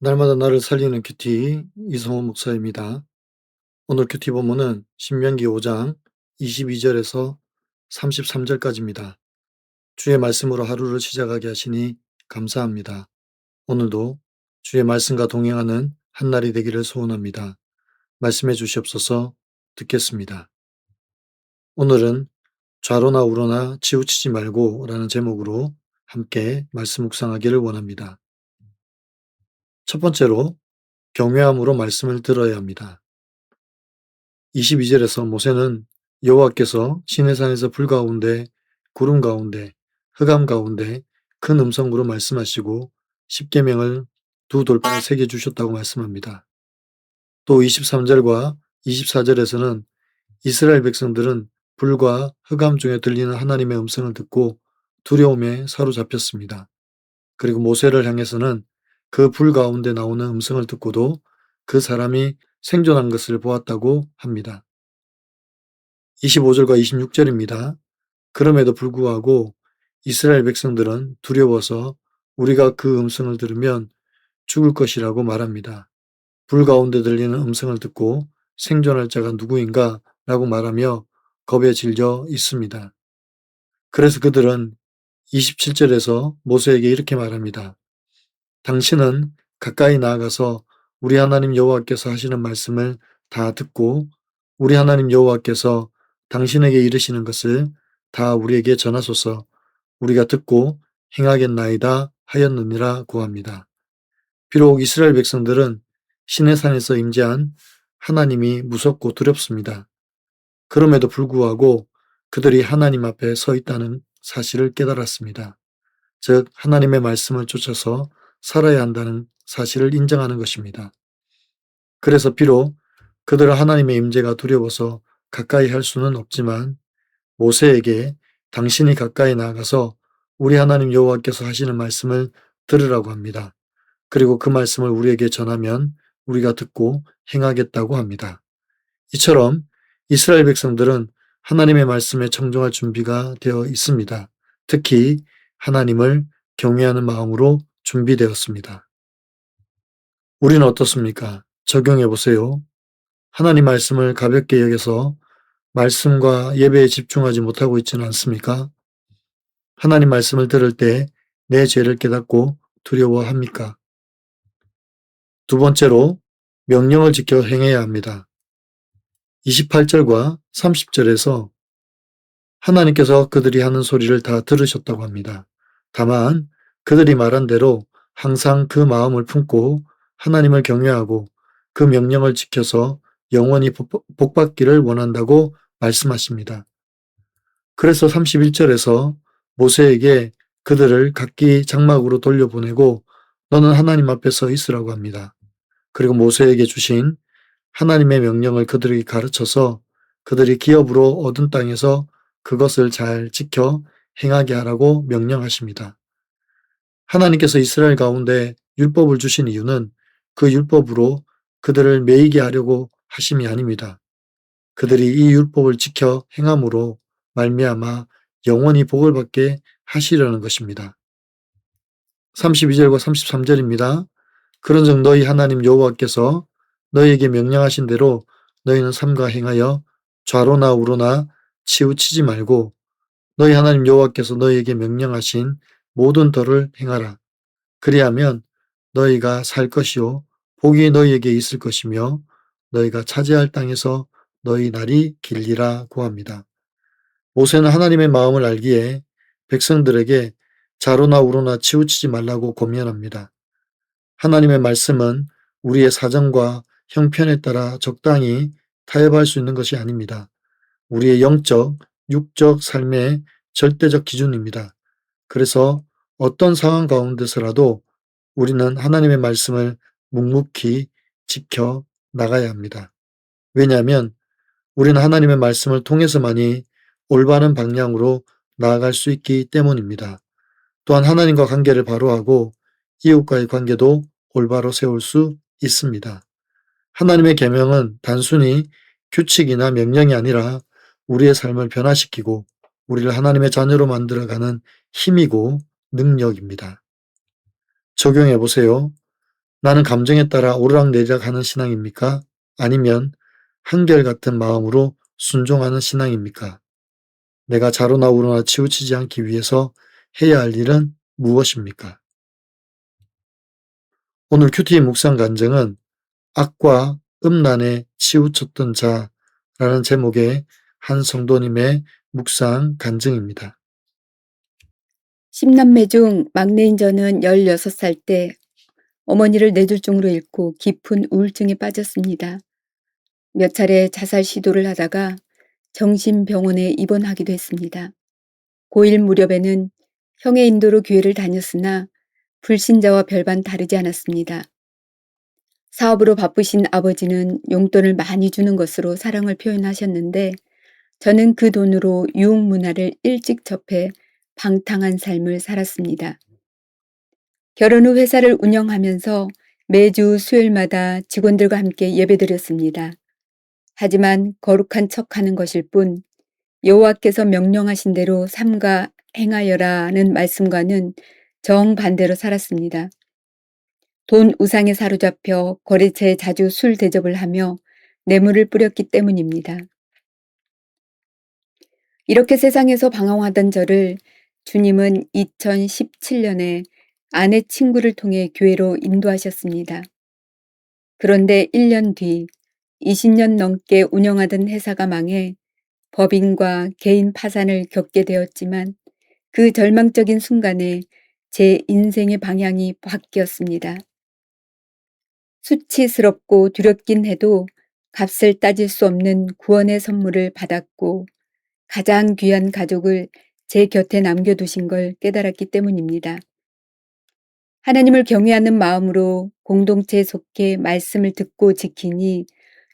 날마다 나를 살리는 큐티 이성호 목사입니다. 오늘 큐티 본문은 신명기 5장 22절에서 33절까지입니다. 주의 말씀으로 하루를 시작하게 하시니 감사합니다. 오늘도 주의 말씀과 동행하는 한 날이 되기를 소원합니다. 말씀해 주시옵소서. 듣겠습니다. 오늘은 좌로나 우로나 치우치지 말고 라는 제목으로 함께 말씀 묵상하기를 원합니다. 첫 번째로 경외함으로 말씀을 들어야 합니다. 22절에서 모세는 여호와께서 시내산에서 불 가운데 구름 가운데 흑암 가운데 큰 음성으로 말씀하시고 십계명을 두 돌판에 새겨 주셨다고 말씀합니다. 또 23절과 24절에서는 이스라엘 백성들은 불과 흑암 중에 들리는 하나님의 음성을 듣고 두려움에 사로잡혔습니다. 그리고 모세를 향해서는 그 불 가운데 나오는 음성을 듣고도 그 사람이 생존한 것을 보았다고 합니다. 25절과 26절입니다. 그럼에도 불구하고 이스라엘 백성들은 두려워서 우리가 그 음성을 들으면 죽을 것이라고 말합니다. 불 가운데 들리는 음성을 듣고 생존할 자가 누구인가 라고 말하며 겁에 질려 있습니다. 그래서 그들은 27절에서 모세에게 이렇게 말합니다. 당신은 가까이 나아가서 우리 하나님 여호와께서 하시는 말씀을 다 듣고 우리 하나님 여호와께서 당신에게 이르시는 것을 다 우리에게 전하소서. 우리가 듣고 행하겠나이다 하였느니라 고합니다. 비록 이스라엘 백성들은 시내산에서 임재한 하나님이 무섭고 두렵습니다. 그럼에도 불구하고 그들이 하나님 앞에 서 있다는 사실을 깨달았습니다. 즉 하나님의 말씀을 쫓아서 살아야 한다는 사실을 인정하는 것입니다. 그래서 비록 그들은 하나님의 임재가 두려워서 가까이 할 수는 없지만 모세에게 당신이 가까이 나아가서 우리 하나님 여호와께서 하시는 말씀을 들으라고 합니다. 그리고 그 말씀을 우리에게 전하면 우리가 듣고 행하겠다고 합니다. 이처럼 이스라엘 백성들은 하나님의 말씀에 청종할 준비가 되어 있습니다. 특히 하나님을 경외하는 마음으로 준비되었습니다. 우리는 어떻습니까? 적용해 보세요. 하나님 말씀을 가볍게 여겨서 말씀과 예배에 집중하지 못하고 있지는 않습니까? 하나님 말씀을 들을 때 내 죄를 깨닫고 두려워합니까? 두 번째로 명령을 지켜 행해야 합니다. 28절과 30절에서 하나님께서 그들이 하는 소리를 다 들으셨다고 합니다. 다만 그들이 말한 대로 항상 그 마음을 품고 하나님을 경외하고 그 명령을 지켜서 영원히 복받기를 원한다고 말씀하십니다. 그래서 31절에서 모세에게 그들을 각기 장막으로 돌려보내고 너는 하나님 앞에 서 있으라고 합니다. 그리고 모세에게 주신 하나님의 명령을 그들에게 가르쳐서 그들이 기업으로 얻은 땅에서 그것을 잘 지켜 행하게 하라고 명령하십니다. 하나님께서 이스라엘 가운데 율법을 주신 이유는 그 율법으로 그들을 매이게 하려고 하심이 아닙니다. 그들이 이 율법을 지켜 행함으로 말미암아 영원히 복을 받게 하시려는 것입니다. 32절과 33절입니다. 그런즉 너희 하나님 여호와께서 너희에게 명령하신 대로 너희는 삼가 행하여 좌로나 우로나 치우치지 말고 너희 하나님 여호와께서 너희에게 명령하신 모든 터를 행하라. 그리하면 너희가 살 것이요 복이 너희에게 있을 것이며 너희가 차지할 땅에서 너희 날이 길리라 고합니다. 모세는 하나님의 마음을 알기에 백성들에게 좌로나 우로나 치우치지 말라고 권면합니다. 하나님의 말씀은 우리의 사정과 형편에 따라 적당히 타협할 수 있는 것이 아닙니다. 우리의 영적, 육적 삶의 절대적 기준입니다. 그래서 어떤 상황 가운데서라도 우리는 하나님의 말씀을 묵묵히 지켜 나가야 합니다. 왜냐하면 우리는 하나님의 말씀을 통해서만이 올바른 방향으로 나아갈 수 있기 때문입니다. 또한 하나님과 관계를 바로 하고 이웃과의 관계도 올바로 세울 수 있습니다. 하나님의 계명은 단순히 규칙이나 명령이 아니라 우리의 삶을 변화시키고 우리를 하나님의 자녀로 만들어가는 힘이고 능력입니다. 적용해 보세요. 나는 감정에 따라 오르락내리락 하는 신앙입니까? 아니면 한결같은 마음으로 순종하는 신앙입니까? 내가 좌로나 우로나 치우치지 않기 위해서 해야 할 일은 무엇입니까? 오늘 큐티의 묵상 간증은 악과 음란에 치우쳤던 자라는 제목의 한 성도님의 묵상 간증입니다. 10남매 중 막내인 저는 16살 때 어머니를 뇌졸중으로 잃고 깊은 우울증에 빠졌습니다. 몇 차례 자살 시도를 하다가 정신병원에 입원하기도 했습니다. 고1 무렵에는 형의 인도로 교회를 다녔으나 불신자와 별반 다르지 않았습니다. 사업으로 바쁘신 아버지는 용돈을 많이 주는 것으로 사랑을 표현하셨는데 저는 그 돈으로 유흥 문화를 일찍 접해 방탕한 삶을 살았습니다. 결혼 후 회사를 운영하면서 매주 수요일마다 직원들과 함께 예배드렸습니다. 하지만 거룩한 척하는 것일 뿐 여호와께서 명령하신 대로 삼가 행하여라는 말씀과는 정반대로 살았습니다. 돈 우상에 사로잡혀 거래처에 자주 술 대접을 하며 뇌물을 뿌렸기 때문입니다. 이렇게 세상에서 방황하던 저를 주님은 2017년에 아내 친구를 통해 교회로 인도하셨습니다. 그런데 1년 뒤 20년 넘게 운영하던 회사가 망해 법인과 개인 파산을 겪게 되었지만 그 절망적인 순간에 제 인생의 방향이 바뀌었습니다. 수치스럽고 두렵긴 해도 값을 따질 수 없는 구원의 선물을 받았고 가장 귀한 가족을 제 곁에 남겨두신 걸 깨달았기 때문입니다. 하나님을 경외하는 마음으로 공동체에 속해 말씀을 듣고 지키니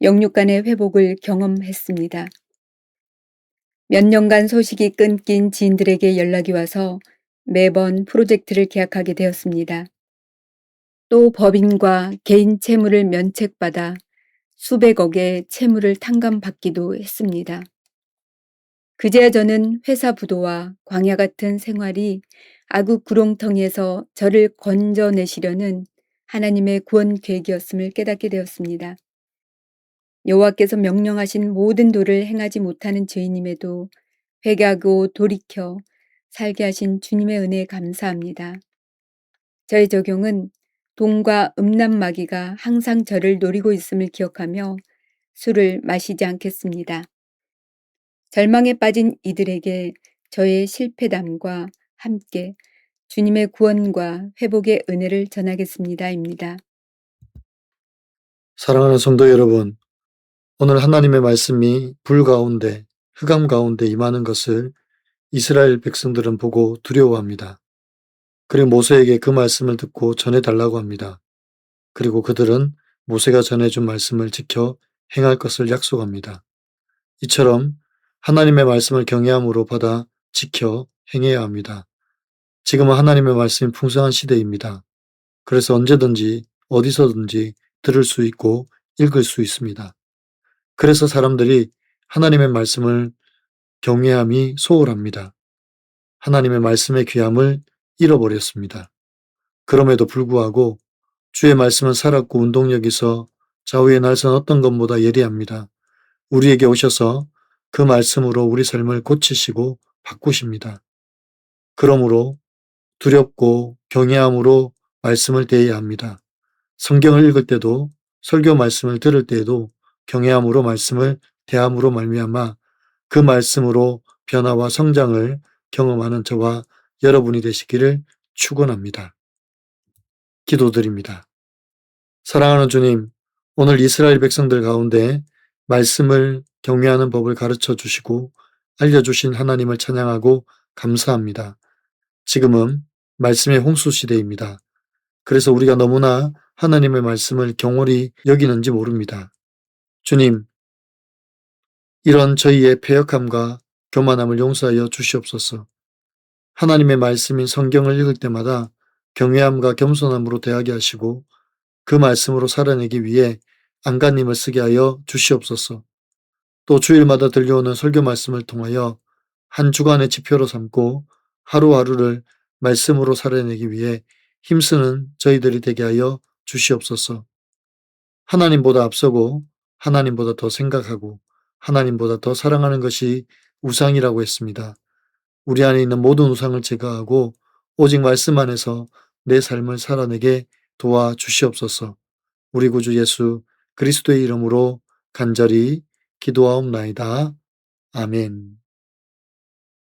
영육 간의 회복을 경험했습니다. 몇 년간 소식이 끊긴 지인들에게 연락이 와서 매번 프로젝트를 계약하게 되었습니다. 또 법인과 개인 채무를 면책받아 수백억의 채무를 탕감받기도 했습니다. 그제야 저는 회사 부도와 광야 같은 생활이 악국 구렁텅이에서 저를 건져내시려는 하나님의 구원 계획이었음을 깨닫게 되었습니다. 여호와께서 명령하신 모든 도를 행하지 못하는 죄인임에도 회개하고 돌이켜 살게 하신 주님의 은혜에 감사합니다. 저의 적용은 돈과 음란 마귀가 항상 저를 노리고 있음을 기억하며 술을 마시지 않겠습니다. 절망에 빠진 이들에게 저의 실패담과 함께 주님의 구원과 회복의 은혜를 전하겠습니다입니다. 사랑하는 성도 여러분, 오늘 하나님의 말씀이 불 가운데, 흑암 가운데 임하는 것을 이스라엘 백성들은 보고 두려워합니다. 그리고 모세에게 그 말씀을 듣고 전해달라고 합니다. 그리고 그들은 모세가 전해준 말씀을 지켜 행할 것을 약속합니다. 이처럼 하나님의 말씀을 경외함으로 받아 지켜 행해야 합니다. 지금은 하나님의 말씀이 풍성한 시대입니다. 그래서 언제든지 어디서든지 들을 수 있고 읽을 수 있습니다. 그래서 사람들이 하나님의 말씀을 경외함이 소홀합니다. 하나님의 말씀의 귀함을 잃어버렸습니다. 그럼에도 불구하고 주의 말씀은 살았고 운동력 있어 좌우의 날선 어떤 것보다 예리합니다. 우리에게 오셔서 그 말씀으로 우리 삶을 고치시고 바꾸십니다. 그러므로 두렵고 경외함으로 말씀을 대해야 합니다. 성경을 읽을 때도 설교 말씀을 들을 때에도 경외함으로 말씀을 대함으로 말미암아 그 말씀으로 변화와 성장을 경험하는 저와 여러분이 되시기를 축원합니다. 기도드립니다. 사랑하는 주님, 오늘 이스라엘 백성들 가운데 말씀을 경외하는 법을 가르쳐 주시고 알려주신 하나님을 찬양하고 감사합니다. 지금은 말씀의 홍수 시대입니다. 그래서 우리가 너무나 하나님의 말씀을 경홀히 여기는지 모릅니다. 주님, 이런 저희의 패역함과 교만함을 용서하여 주시옵소서. 하나님의 말씀인 성경을 읽을 때마다 경외함과 겸손함으로 대하게 하시고 그 말씀으로 살아내기 위해 안간힘을 쓰게 하여 주시옵소서. 또 주일마다 들려오는 설교 말씀을 통하여 한 주간의 지표로 삼고 하루하루를 말씀으로 살아내기 위해 힘쓰는 저희들이 되게 하여 주시옵소서. 하나님보다 앞서고 하나님보다 더 생각하고 하나님보다 더 사랑하는 것이 우상이라고 했습니다. 우리 안에 있는 모든 우상을 제거하고 오직 말씀 안에서 내 삶을 살아내게 도와주시옵소서. 우리 구주 예수 그리스도의 이름으로 간절히 기도하옵나이다. 아멘.